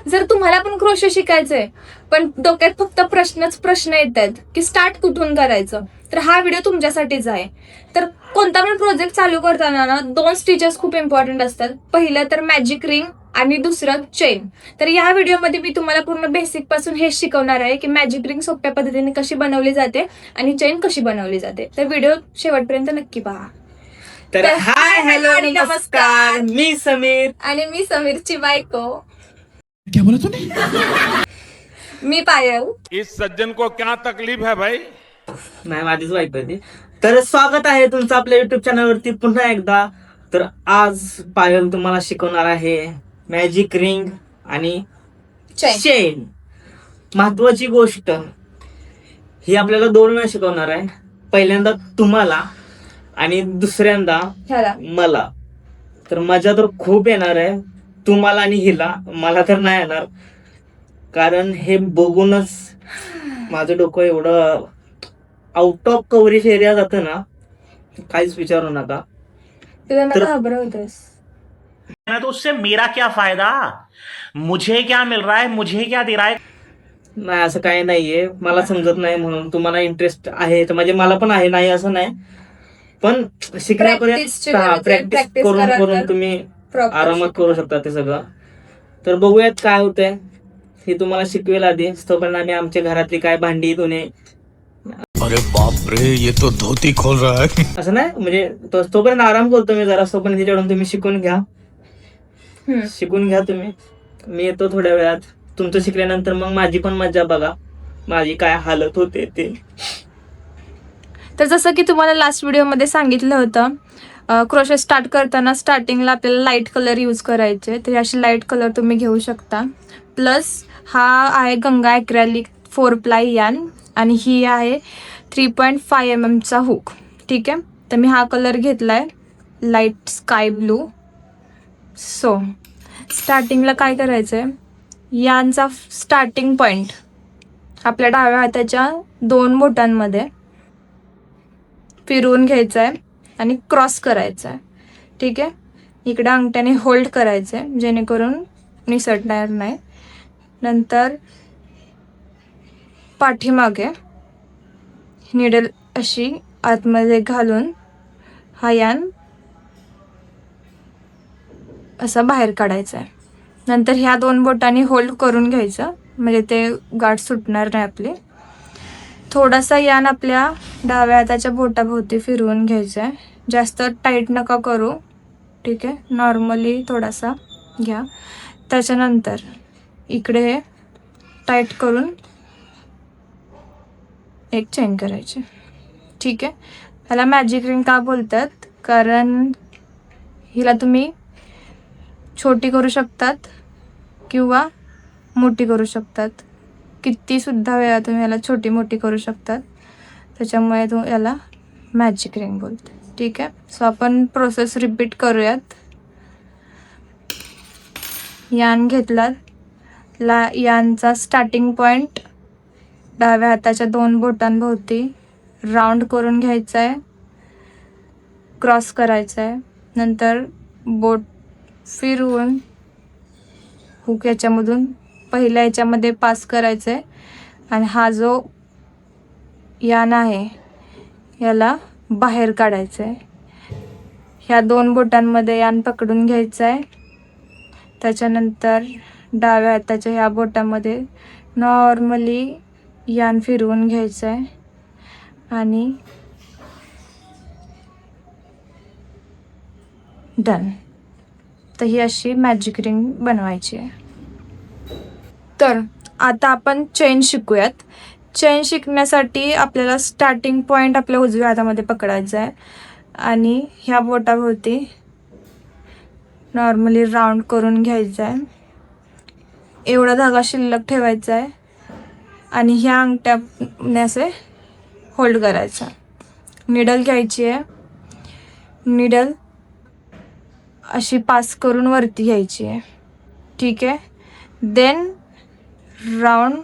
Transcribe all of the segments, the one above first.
जर तुम्हाला पण क्रोशे शिकायचंय पण डोक्यात फक्त प्रश्न येत आहेत की स्टार्ट कुठून करायचं, तर हा व्हिडिओ तुमच्यासाठीच आहे. तर कोणता पण प्रोजेक्ट चालू करताना ना 2 स्टिचेस खूप इम्पॉर्टंट असतात. पहिलं तर मॅजिक रिंग आणि दुसरं चेन. तर या व्हिडिओमध्ये मी तुम्हाला पूर्ण बेसिक पासून हे शिकवणार आहे की मॅजिक रिंग सोप्या पद्धतीने कशी बनवली जाते आणि चेन कशी बनवली जाते. तर व्हिडिओ शेवटपर्यंत नक्की पहा. तर हाय हॅलो नमस्कार, मी समीर आणि मी समीरची बायको. क्या बोला तूने? मी पायल. इस सज्जन को क्या तकलीफ है भाई? नाही माझीच बायको आहे ती. तर स्वागत आहे तुमचं आपल्या युट्यूब चॅनलवरती पुन्हा एकदा. तर आज पायल तुम्हाला शिकवणार आहे मॅजिक रिंग आणि चेन. महत्वाची गोष्ट ही आपल्याला 2 वेळा शिकवणार आहे. पहिल्यांदा तुम्हाला आणि दुसऱ्यांदा ह्याला मला. तर मजा तर खूप येणार आहे तुम्हाला आणि हिला, मला तर नाही येणार. कारण हे बघूनच माझं डोकं एवढं आउट ऑफ कव्हरेज एरिया जातं ना, काहीच विचारू नका. तुला घाबरवतोस. तो उससे मेरा क्या फायदा, मुझे क्या मिल रहा है, मुझे क्या दे रहा है. नाही असं काही नाहीये, मला समजत नाही म्हणून. तुम्हाला इंटरेस्ट आहे तर म्हणजे मला पण आहे, नाही असं नाही, पण शिकण्यापर्यंत प्रॅक्टिस करून करून तुम्ही आरामात करू शकता ते सगळं. तर बघूयात काय होतंय. हे तुम्हाला शिकवेल आधी, तोपर्यंत आम्ही आमच्या घरातली काय भांडी धुणे. अरे बाप रे, ये तो धोती खोल रहा है. असं नाही म्हणजे तोपर्यंत आराम करतो मी जरा. तोपर्यंत तिच्याकडून तुम्ही शिकून घ्या. तुम्ही. मी येतो थोड्या वेळात. तुमचं शिकल्यानंतर मग माझी पण मजा बघा, माझी काय हालत होते ते. तर जसं की तुम्हाला लास्ट व्हिडिओमध्ये सांगितलं होतं, क्रोशे स्टार्ट करताना स्टार्टिंगला आपल्याला लाईट कलर यूज करायचे. तर असे लाईट कलर तुम्ही घेऊ शकता. प्लस हा आहे गंगा ॲक्रेलिक 4 प्लाय यान आणि ही आहे 3.5 mm चा हुक. ठीक आहे, तर मी हा कलर घेतला आहे लाईट स्काय ब्लू. सो स्टार्टिंगला काय करायचं आहे, यांचा स्टार्टिंग पॉईंट आपल्या डाव्या हाताच्या 2 बोटांमध्ये फिरवून घ्यायचं आहे आणि क्रॉस करायचं आहे. ठीक आहे, इकडे अंगठ्याने होल्ड करायचं आहे जेणेकरून निसटणार नाही. नंतर पाठीमागे निडल अशी आतमध्ये घालून हा यान असा बाहेर काढायचा आहे. नंतर ह्या 2 बोटांनी होल्ड करून घ्यायचं म्हणजे ते गाठ सुटणार नाही आपली. थोडासा यान आपल्या डाव्या हाताच्या बोटाभोवती फिरवून घ्यायचा आहे. जास्त टाईट नका करू. ठीक आहे, नॉर्मली थोडासा घ्या. त्याच्यानंतर इकडे हे टाईट करून एक चेन करायची. ठीक आहे, ह्याला मॅजिक रिंग का बोलतात, कारण हिला तुम्ही छोटी करू शकतात किंवा मोठी करू शकतात. कितीसुद्धा वेळा तुम्ही याला छोटी मोठी करू शकतात. त्याच्यामुळे याला मॅजिक रिंग बोलते. ठीक आहे, सो आपण प्रोसेस रिपीट करूयात. यान घेतला, यांचा स्टार्टिंग पॉईंट डाव्या हाताच्या 2 बोटांभोवती राऊंड करून घ्यायचा आहे, क्रॉस करायचा आहे. नंतर बोट फिरवून हुक याच्यामधून पहिल्या याच्यामध्ये पास करायचं आहे आणि हा जो यान आहे याला बाहेर काढायचं आहे. ह्या 2 बोटांमध्ये यान पकडून घ्यायचं आहे. त्याच्यानंतर डाव्या हाताच्या ह्या बोटामध्ये नॉर्मली यान फिरवून घ्यायचं आहे आणि डन. तर ही अशी मॅजिक रिंग बनवायची आहे. तर आता आपण चेन शिकूयात. चेन शिकण्यासाठी आपल्याला स्टार्टिंग पॉईंट आपल्या उजव्या हातामध्ये पकडायचा आहे आणि ह्या बोटाभोवती नॉर्मली राऊंड करून घ्यायचा आहे. एवढा धागा शिल्लक ठेवायचा आहे आणि ह्या अंगठ्याने असे होल्ड करायचा. निडल घ्यायची आहे, निडल अशी पास करून वरती घ्यायची आहे. ठीक आहे, देन राऊंड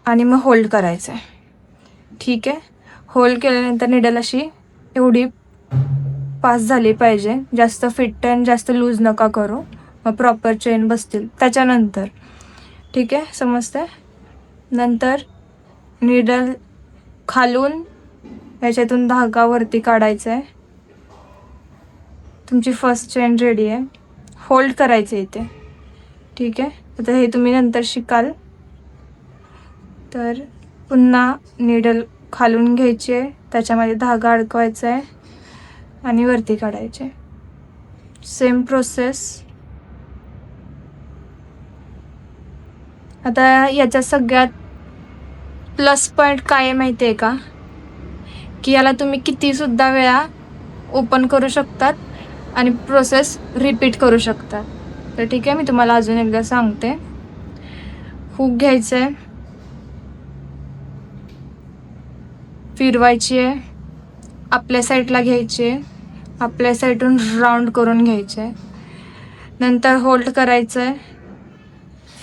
आणि मग होल्ड करायचं आहे. ठीक आहे, होल्ड केल्यानंतर निडल अशी एवढी पास झाली पाहिजे. जास्त फिट आणि जास्त लूज नका करू. मग प्रॉपर चेन बसतील त्याच्यानंतर. ठीक आहे, समजतंय. नंतर निडल खालून याच्यातून धागा वरती काढायचा आहे. तुमची फर्स्ट चेन रेडी आहे. होल्ड करायचं इथे. ठीक आहे, आता हे तुम्ही नंतर शिकाल. तर पुन्हा निडल खालून घ्यायची आहे, त्याच्यामध्ये धागा अडकवायचा आहे आणि वरती काढायचे. Same process. आता याच्या सगळ्यात प्लस पॉईंट काय आहे माहिती आहे का, की याला तुम्ही कितीसुद्धा वेळा ओपन करू शकतात आणि प्रोसेस रिपीट करू शकतात. तर ठीक आहे, मी तुम्हाला अजून एकदा सांगते. हुक घ्यायचं आहे, फिरवायची आहे, आपल्या साईडला घ्यायची आहे, आपल्या साईडून राऊंड करून घ्यायचे आहे. नंतर होल्ड करायचं आहे,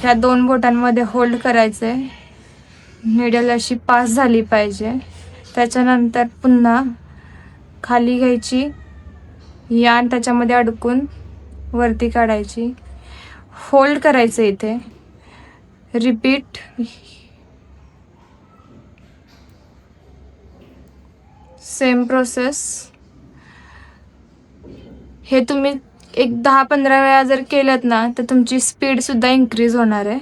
ह्या 2 बोटांमध्ये होल्ड करायचं आहे. निडल अशी पास झाली पाहिजे. त्याच्यानंतर पुन्हा खाली घ्यायची, यान त्याच्यामध्ये अडकून वरती काढायची. होल्ड करायचं इथे. रिपीट. Same process. हे तुम्ही एक 10-15 वेळा जर केलं ना तर तुमची स्पीडसुद्धा इन्क्रीज होणार आहे.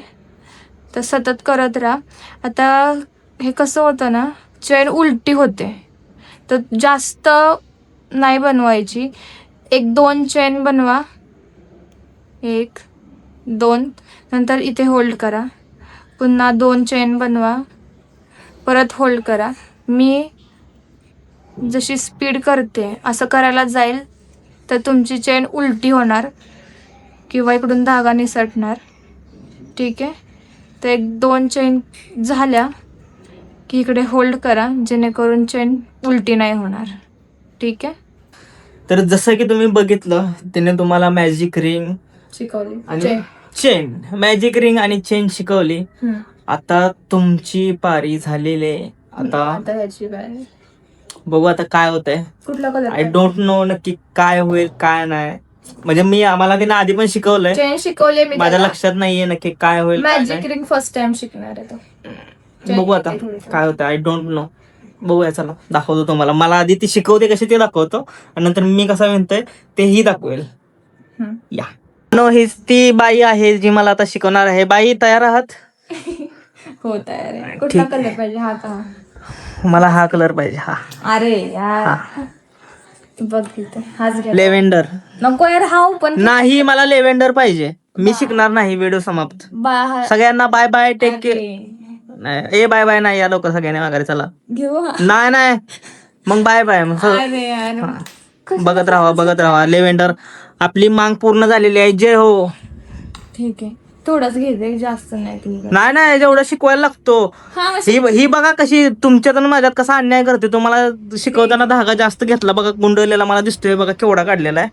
तर सतत करत राहा. आता हे कसं होतं ना, चेन उलटी होते, तर जास्त नाही बनवायची. 1-2 चेन बनवा. 1, 2. नंतर इथे होल्ड करा. पुन्हा 2 चेन बनवा, परत होल्ड करा. मी जशी स्पीड करते असं करायला जाईल तर तुमची चेन उलटी होणार किंवा इकडून धागा निसटणार. ठीक आहे, तर 1-2 चेन झाल्या की इकडे होल्ड करा, जेणेकरून चेन उलटी नाही होणार. ठीक आहे. तर जसं की तुम्ही बघितलं, तिने तुम्हाला मॅजिक रिंग शिकवली आणि चेन, मॅजिक रिंग आणि चेन शिकवली. आता तुमची पारी झालेली आहे. आता ह्याची बाय बघू आता काय होतंय. कुठला कलर? आय डोंट नो नक्की काय होईल काय नाही. म्हणजे आम्हाला तिने आधी पण शिकवलंय, चेन शिकवले मी. माझ्या लक्षात नाहीये नक्की काय होईल काय मॅजिक रिंग फर्स्ट टाइम शिकणार आहे तो. नाही. बघू आता काय होतं. I don't know. बघूया, चला दाखवतो तुम्हाला. मला आधी ती शिकवते कशी ते दाखवतो आणि नंतर मी कसा विणतोय तेही दाखवेल. या नो, हीच ती बाई आहे जी मला आता शिकवणार आहे. बाई तयार आहात? हो तयार आहे. कुठला कलर पाहिजे? हा का? मला हा कलर पाहिजे. हा अरे यार, बघ तिथे हाच घ्या. लेव्हेंडर नको यार, हा पण नाही, मला लेव्हेंडर पाहिजे. मी शिकणार नाही. व्हिडिओ समाप्त. सगळ्यांना बाय बाय, टेक केअर. नाही, ए बाय बाय नाही, या लोक सगळ्यांनी माघारी चला. घेऊ. नाही नाही, मग बाय बाय. अरे यार, बघत राहा. लेव्हेंडर आपली मांग पूर्ण झालेली आहे. जय हो. ठीक आहे, थोडंच घ्यायचंय, जास्त नाही तुझं. नाही जेवढं शिकवायला लागतो. ही बघा कशी तुमच्यात आणि माझ्यात कसा अन्याय करते. तुम्हाला शिकवताना धागा जास्त घेतला बघा, गुंडलेला मला दिसतोय बघा, केवढा काढलेला आहे.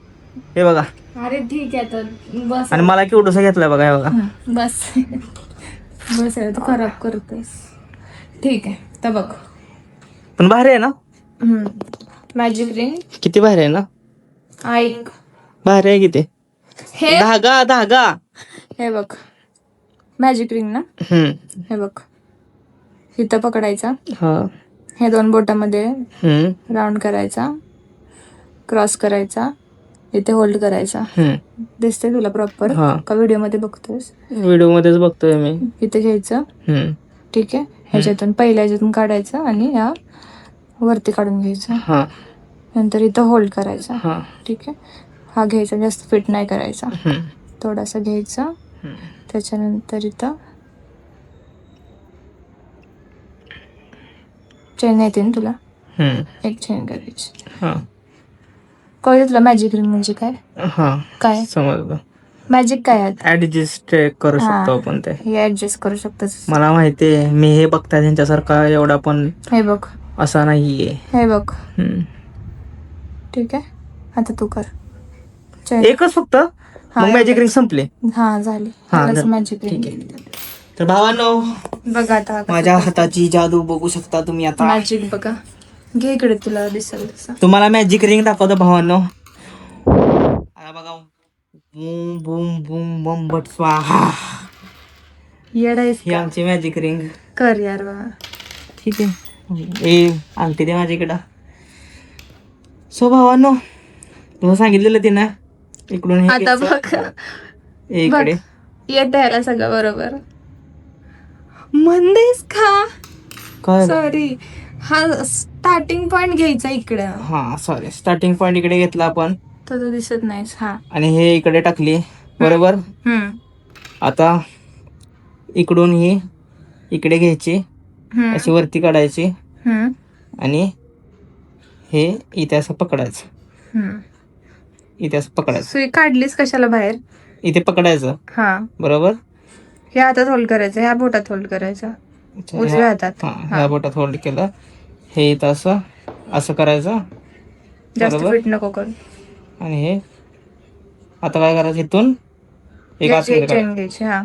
हे बघा. अरे ठीक आहे, तर बस. आणि मला केवढंसं घेतलाय बघा. हे बघा. बस बस, तू खराब करतोस. ठीक आहे, तर बघ. पण भारी आहे ना मॅजिक रिंग. किती भारी आहे ना. ऐक, भारी आहे किती. हे धागा हे बघ, मॅजिक रिंग ना. हे बघ, इथं पकडायचा. हे 2 बोटामध्ये राऊंड करायचा, क्रॉस करायचा, इथे होल्ड करायचा. दिसतंय तुला प्रॉपर का? व्हिडिओ मध्ये बघतोस? व्हिडिओ मध्येच बघतोय मी. इथे घ्यायचं. ठीक आहे, ह्याच्यातून पहिल्या ह्याच्यातून काढायचं आणि ह्या वरती काढून घ्यायचं. नंतर इथं होल्ड करायचा. ठीक आहे, हा घ्यायचा, जास्त फिट नाही करायचा, थोडासा घ्यायचा. त्याच्यानंतर इथं चेन येते ना तुला, एक चेन करायची. कळलं तुला मॅजिक रिंग म्हणजे काय? काय समजलं. मॅजिक काय आहे? ऍडजस्ट करू शकतो आपण ते. हे ऍडजस्ट करू शकतो. मला माहितीये, मी हे बघताय त्यांच्यासारखा एवढा पण हे बघ, असा नाहीये. हे बघ. ठीक आहे, आता तू कर. एकच फक्त. मग मॅजिक रिंग संपले. हा झाली. Magic ring. तर भावांनो, बघा आता माझ्या हाताची जादू बघू शकता तुम्ही आता. मॅजिक बघा, घे इकडे, तुला दिसेल तसं. तुम्हाला मॅजिक रिंग दाखवतो भावांनो. आता बघा, boom boom boom bam but स्वाहा. येडायस ही आमची मॅजिक रिंग. कर यार बा. ठीक आहे. आणते ते माझ्याकडं. सो भावांनो, तुला सांगितलेलं ते ना, इकडून हे आता घ्यायचं. बघ हे इकडे येत यायला सगळं बरोबर. म्हणतेस का? काय सॉरी, हा स्टार्टिंग पॉइंट घ्यायचा इकडं. हा सॉरी, स्टार्टिंग पॉइंट इकडे घेतला आपण तर तू दिसत नाहीस. हा. आणि हे इकडे टाकली. बरोबर. आता इकडून ही इकडे घ्यायची, अशी वरती काढायची आणि हे इथे असं पकडायचं. इथे असं पकडायचं. सुई काढलीस कशाला बाहेर? इथे पकडायचं. हा. बरोबर. हे हातात होल्ड करायचं, ह्या बोटात होल्ड करायचं, उजव्या हातात. ह्या बोटात होल्ड केलं. हे इथं असं असं करायचं. जास्त बरोबर. फिट नको करू. आणि हे आता काय करायचं, इथून एक असं चेन घ्यायची. हा.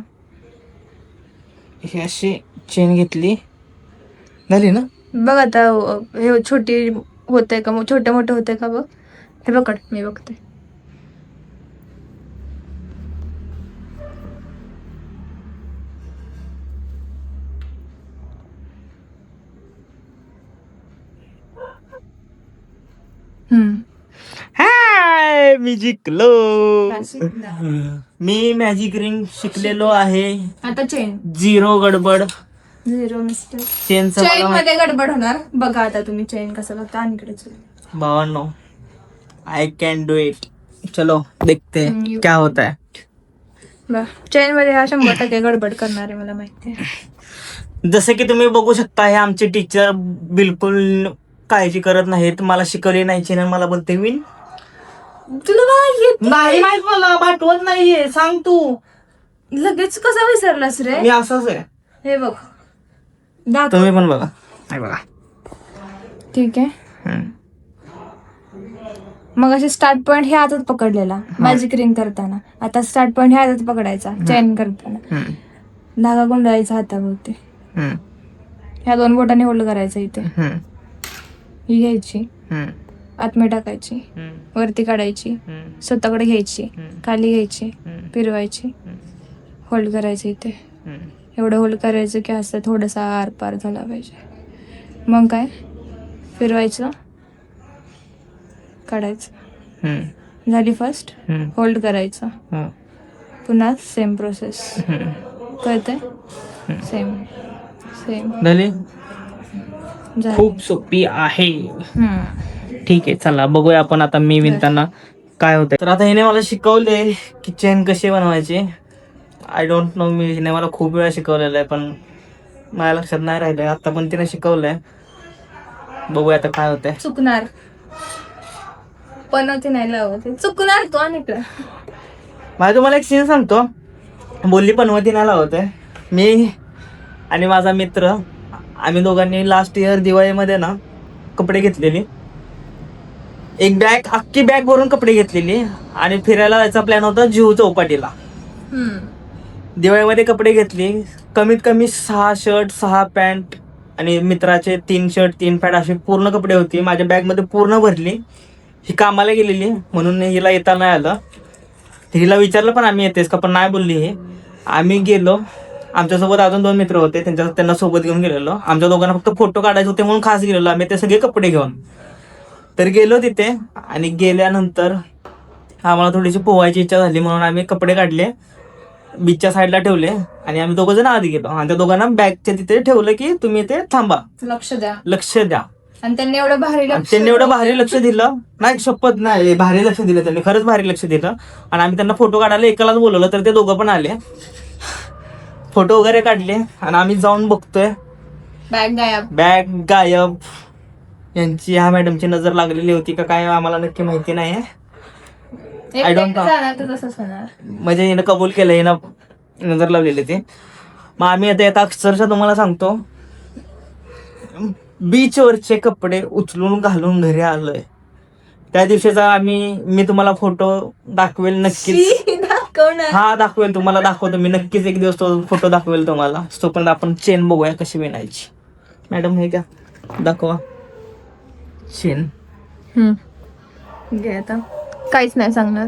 ही अशी चेन घेतली, झाली ना. बघ आता हे छोटी होते का, छोटे मोठे होते का बघ. हे बघ, मी बघते. हाय, मी जिंकलो. मी मॅजिक रिंग शिकलेलो आहे. आता चेन. 0 गडबड. 0 मिस्टेक. चेनचं चेन मला मध्ये गडबड होणार. बघा आता तुम्ही चेन कसं बघता. आणि इकडे चल. भावांनो, आय कॅन डू इट. चलो देखते क्या होता है. चेन मध्ये हा 100% गडबड करणार आहे, मला माहिती आहे. जसे की तुम्ही बघू शकता, हे आमचे टीचर बिलकुल काळजी करत नाहीत. मला शिकवली नाही चेन, मला बोलते विन. तुला काय येत नाही माहित, मला पाठवत नाहीये. सांग तू. लगेच कसा विसरलास रे? मी असंच आहे. हे बघ, दाखव. तुम्ही पण बघा. नाही बघा. ठीक आहे. मग असे स्टार्ट पॉइंट ह्या हातात पकडलेला मॅजिक रिंग करताना. आता स्टार्ट पॉइंट ह्या हातात पकडायचा चेन करताना. धागा गुंडाळायचा हाताभोवती. ह्या 2 बोटाने होल्ड करायचं. इथे ही घ्यायची, आतमध्ये टाकायची, वरती काढायची, स्वतःकडे घ्यायची, खाली घ्यायची, फिरवायची, होल्ड करायचं. इथे एवढं होल्ड करायचं की असं थोडंसं आरपार झाला पाहिजे. मग काय, फिरवायचं, काढायचं. झाली फर्स्ट. होल्ड करायचं. पुन्हा सेम प्रोसेस. कळतंय? सेम सेम झाली. खूप सोपी आहे. ठीक आहे, चला बघूया आपण आता मी विणताना काय होतंय. तर आता हिने मला शिकवले की चेन कशी बनवायची. आय डोंट नो, हिने मला खूप वेळा शिकवलेलं आहे, पण माझ्या लक्षात नाही राहिलंय. आता पण तिने शिकवलंय. बघूया आता काय होतंय. चुकणार, पनवती नाही लावत, चुकणार तो. आणि माझ्या तुम्हाला एक सीन सांगतो. बोलली पनवती नाही लावतोय. मी आणि माझा मित्र, आम्ही दोघांनी लास्ट इयर दिवाळीमध्ये ना कपडे घेतलेली. एक बॅग, अख्खी बॅग भरून कपडे घेतलेली आणि फिरायला जायचा प्लॅन होता जुहू चौपाटीला. दिवाळीमध्ये कपडे घेतली. कमीत कमी 6 शर्ट 6 पॅन्ट आणि मित्राचे 3 शर्ट 3 पॅन्ट असे पूर्ण कपडे होती माझ्या बॅगमध्ये, पूर्ण भरली. ही कामाला गेलेली म्हणून हिला येता नाही आलं. हिला विचारलं पण आम्ही येतेस का, पण नाही बोलली. हे आम्ही गेलो. आमच्यासोबत अजून 2 मित्र होते, त्यांना सोबत घेऊन गेलेलो. आमच्या दोघांना फक्त फोटो काढायचे होते म्हणून खास गेलेलो आम्ही, ते सगळे कपडे घेऊन. तर गेलो तिथे आणि गेल्यानंतर आम्हाला थोडीशी पोहायची इच्छा झाली म्हणून आम्ही कपडे काढले, बीचच्या साईडला ठेवले आणि आम्ही दोघं जण आत गेलो. आणि त्या दोघांना बॅगच्या तिथे ठेवलं की तुम्ही इथे थांबा, लक्ष द्या. आणि त्यांनी एवढं भारी लक्ष दिलं. नाही शपथ नाही, भारी लक्ष दिलं त्यांनी, खरंच भारी लक्ष दिलं. आणि आम्ही त्यांना फोटो काढायला एकालाच बोलवलं, तर ते दोघं पण आले, फोटो वगैरे काढले. आणि आम्ही जाऊन बघतोय बॅग गायब. यांची ह्या मॅडमची नजर लागलेली होती का काय आम्हाला नक्की माहिती नाही. आय डोंट नो, म्हणजे हिनं कबूल केलं, हिनं नजर लावलेली ते. मग आम्ही आता अक्षरशः तुम्हाला सांगतो, बीचवरचे कपडे उचलून घालून घरी आलोय. त्या दिवशीचा मी तुम्हाला फोटो दाखवेल नक्कीच. हा दाखवेल, तुम्हाला दाखवतो मी नक्कीच. एक दिवस तो फोटो दाखवेल तुम्हाला. तोपर्यंत आपण चेन बघूया कशी विणायची. मॅडम हे का दाखवा चेन. घे आता, काहीच नाही सांगणार.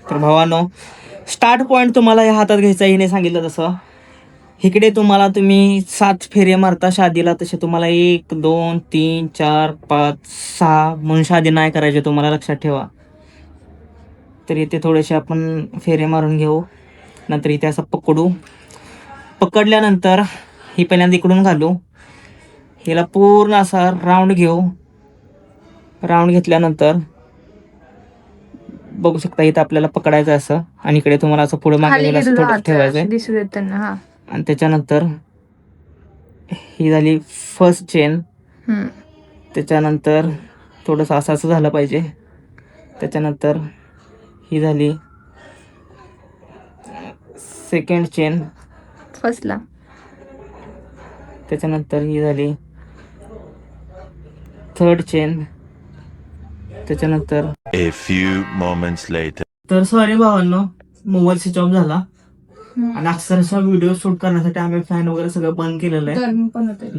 तर भावानो, स्टार्ट पॉईंट तुम्हाला या हातात घ्यायचा हिने सांगितलं तसं. इकडे तुम्ही 7 फेरे मारता शादीला, तसे तुम्हाला 1 2 3 4 5 6 म्हणून शादी नाही करायचे, तुम्हाला लक्षात ठेवा. तर इथे थोडेसे आपण फेरे मारून घेऊ. नंतर इथे असं पकडल्यानंतर ही पहिल्यांदा इकडून घालू. हिला पूर्ण असा राऊंड घेऊ. राऊंड घेतल्यानंतर बघू शकता इथं आपल्याला पकडायचं असं, आणि इकडे तुम्हाला असं पुढे मागे असं थोडं ठेवायचं. दिसू देत त्यांना. हा. आणि त्याच्यानंतर ही झाली फर्स्ट चेन. त्याच्यानंतर थोडंसं असं झालं पाहिजे. त्याच्यानंतर ही झाली सेकंड चेन. फर्स्टला. त्याच्यानंतर ही झाली थर्ड चेन. त्याच्यानंतर A few moments later. तर सॉरी भावांनो, मोबाईल स्विच ऑफ झाला आणि अक्षरशः व्हिडिओ शूट करण्यासाठी आम्ही फॅन वगैरे सगळं बंद केलेलं आहे.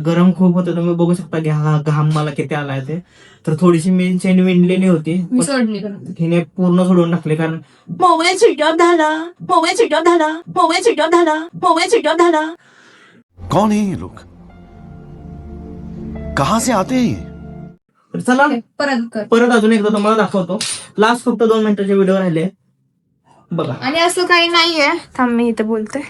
गरम खूप होतं, तुम्ही बघू शकता की हा घाम मला किती आलाय ते. तर थोडीशी मी चेन विणलेली होती, हिने पूर्ण सोडून टाकली, कारण मोबाईल स्विच ऑफ झाला. कौन है ये लोग? कहां से आते हैं ये? तर चला परत अजून एकदा तुम्हाला दाखवतो. लास्ट फक्त 2 मिनिटाचे व्हिडिओ राहिले बघा. आणि असं काही नाहीये, थांब मी इथे बोलते.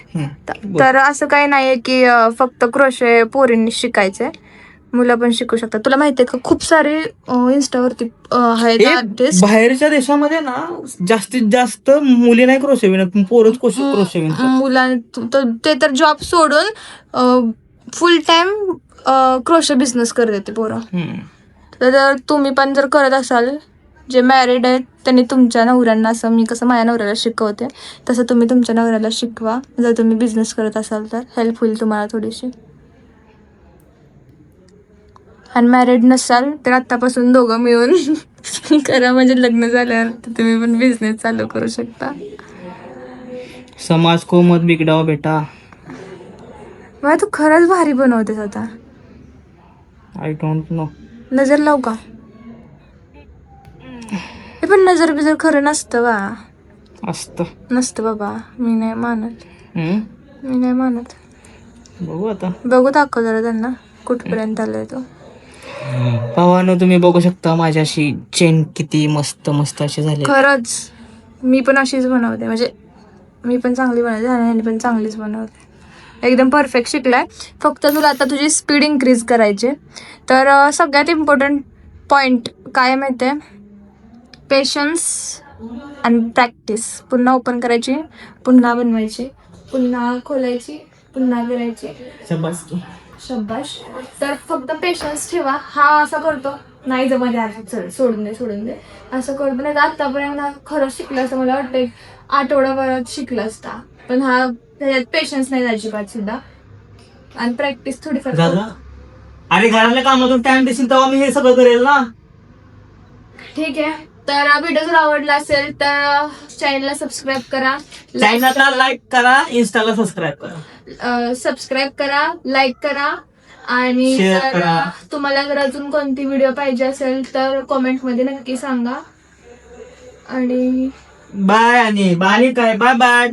तर असं काही नाहीये की फक्त क्रोशे पोरींनी शिकायचंय, मुलं पण शिकू शकतात. तुला माहितीये का, खूप सारे इंस्टावरती आहेत आर्टिस्ट. बाहेरच्या देशामध्ये ना जास्तीत जास्त मुली नाही क्रोशे विणत, पोरच क्रोशे विणतात. ते तर जॉब सोडून फुल टाइम क्रोशे बिझनेस करत येते पोरं. तर तुम्ही पण जर करत असाल, जे मॅरिड आहेत त्यांनी तुमच्या नवऱ्यांना, असं मी कसं माझ्या नवऱ्याला शिकवते तसं तुम्ही तुमच्या नवऱ्याला शिकवा. जर तुम्ही बिझनेस करत असाल तर हेल्प होईल तुम्हाला थोडीशी. अनमॅरिड नसाल तर आत्तापासून दोघं मिळून करा, म्हणजे लग्न झाल्यावर तर तुम्ही पण बिझनेस चालू करू शकता. समाज को मत बिगडाओ बेटा. मला तू खरंच भारी बनवतेस आता. I don't know. नजर लावू का? हे पण नजर बिजर खरं नसतं बा. नसतं बाबा, मी नाही मानत. बघू आता, बघू दाखव जरा त्यांना कुठपर्यंत आलोय तो. भावानो, तुम्ही बघू शकता माझ्याशी चेन किती मस्त अशी झाली. खरंच मी पण अशीच बनवते, म्हणजे मी पण चांगली बनवते आणि पण चांगलीच बनवते. एकदम परफेक्ट शिकलाय. फक्त तुला आता तुझी स्पीड इन्क्रीज करायची. तर सगळ्यात इम्पॉर्टंट पॉईंट काय माहितीये, पेशन्स आणि प्रॅक्टिस. पुन्हा ओपन करायची, पुन्हा बनवायची, पुन्हा खोलायची, पुन्हा करायची. शब्बाश. तर फक्त पेशन्स ठेवा. हा असा करतो, नाही जमत यार, चल सोडून दे असं करतो. नाही तर आतापर्यंत खरंच शिकलं असतं, मला वाटतं आठवडाभरात शिकलं असता. पण हा त्याच्यात पेशन्स नाही अजिबात सुद्धा, आणि प्रॅक्टिस थोडीफार. अरे घरातल्या कामातून टाइम देशील तेव्हा मी हे सगळं करेल ना. ठीक आहे. तर व्हिडिओ जर आवडला असेल तर चॅनलला सबस्क्राईब करा, चॅनलला लाईक करा, इन्स्टाला सबस्क्राईब करा, लाईक करा, आणि शेअर करा. तुम्हाला जर अजून कोणती व्हिडिओ पाहिजे असेल तर कॉमेंटमध्ये नक्की सांगा. आणि बाय. आणि बाय. बाय.